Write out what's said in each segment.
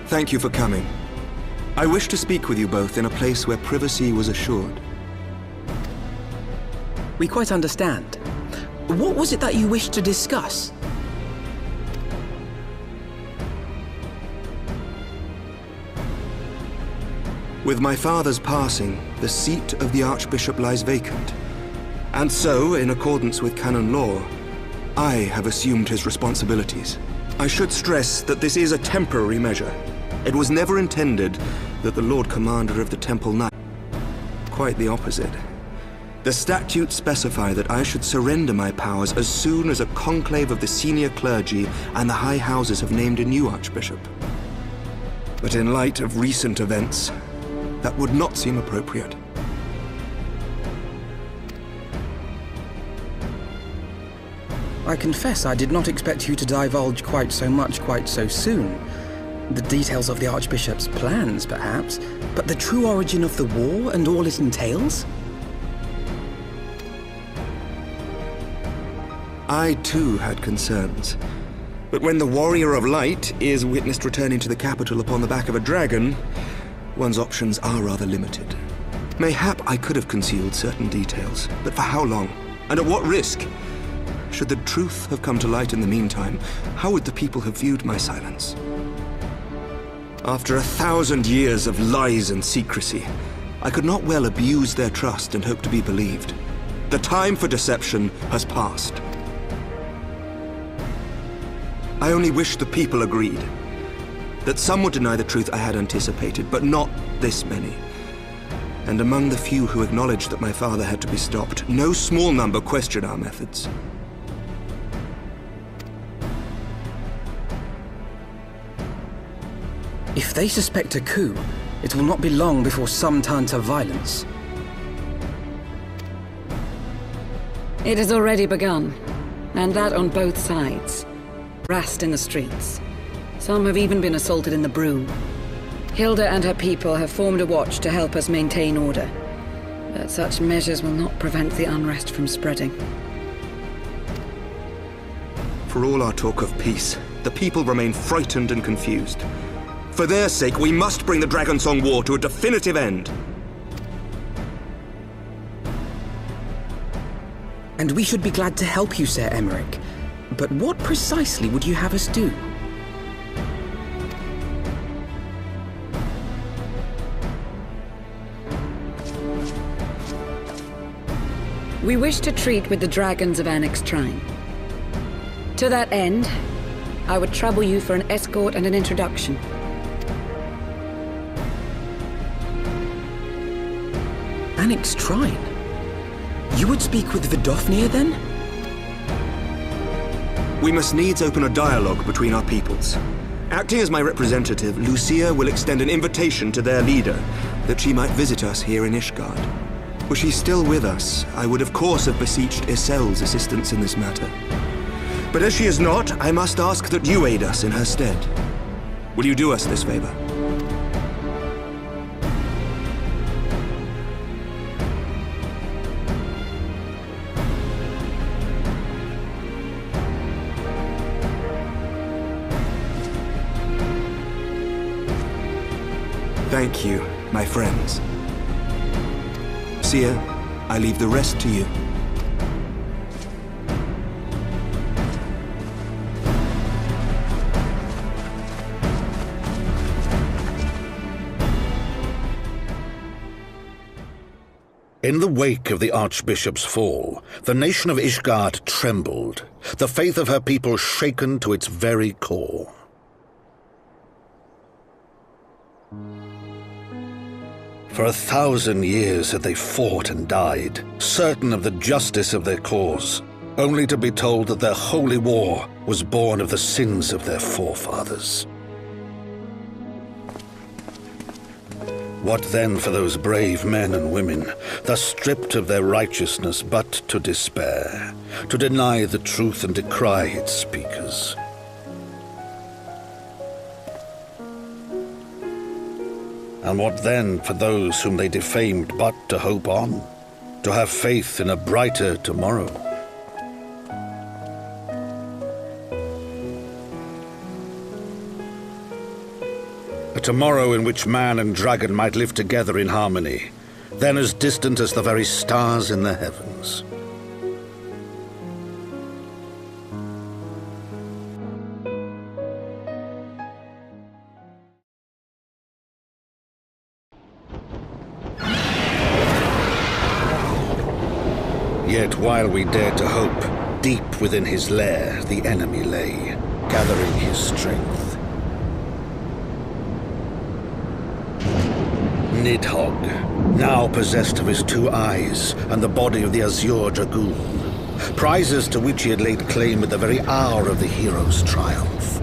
Thank you for coming. I wish to speak with you both in a place where privacy was assured. We quite understand. What was it that you wished to discuss? With my father's passing, the seat of the Archbishop lies vacant. And so, in accordance with canon law, I have assumed his responsibilities. I should stress that this is a temporary measure. It was never intended that the Lord Commander of the Temple Knight... Quite the opposite. The statutes specify that I should surrender my powers as soon as a conclave of the senior clergy and the high houses have named a new archbishop. But in light of recent events, that would not seem appropriate. I confess I did not expect you to divulge quite so much quite so soon. The details of the Archbishop's plans, perhaps, but the true origin of the war and all it entails? I too had concerns. But when the Warrior of Light is witnessed returning to the capital upon the back of a dragon, one's options are rather limited. Mayhap I could have concealed certain details, but for how long? And at what risk? Should the truth have come to light in the meantime, how would the people have viewed my silence? After 1,000 years of lies and secrecy, I could not well abuse their trust and hope to be believed. The time for deception has passed. I only wish the people agreed. That some would deny the truth I had anticipated, but not this many. And among the few who acknowledged that my father had to be stopped, no small number questioned our methods. If they suspect a coup, it will not be long before some turn to violence. It has already begun, and that on both sides. Harassed in the streets. Some have even been assaulted in the broom. Hilda and her people have formed a watch to help us maintain order. But such measures will not prevent the unrest from spreading. For all our talk of peace, the people remain frightened and confused. For their sake, we must bring the Dragonsong War to a definitive end. And we should be glad to help you, Sir Emmerich. But what precisely would you have us do? We wish to treat with the dragons of Annex Shrine. To that end, I would trouble you for an escort and an introduction. Annex Shrine? You would speak with Vidofnir then? We must needs open a dialogue between our peoples. Acting as my representative, Lucia will extend an invitation to their leader, that she might visit us here in Ishgard. Were she still with us, I would of course have beseeched Isel's assistance in this matter. But as she is not, I must ask that you aid us in her stead. Will you do us this favor? Thank you, my friends. Sia, I leave the rest to you. In the wake of the Archbishop's fall, the nation of Ishgard trembled, the faith of her people shaken to its very core. For 1,000 years had they fought and died, certain of the justice of their cause, only to be told that their holy war was born of the sins of their forefathers. What then for those brave men and women, thus stripped of their righteousness but to despair, to deny the truth and decry its speakers? And what then for those whom they defamed but to hope on, to have faith in a brighter tomorrow? A tomorrow in which man and dragon might live together in harmony, then as distant as the very stars in the heavens. Yet while we dared to hope, deep within his lair the enemy lay, gathering his strength. Nidhogg, now possessed of his 2 eyes and the body of the Azure Dragoon, prizes to which he had laid claim at the very hour of the hero's triumph.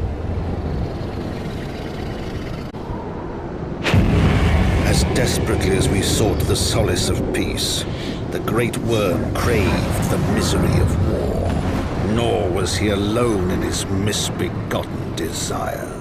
As desperately as we sought the solace of peace, the great worm craved the misery of war. Nor was he alone in his misbegotten desire.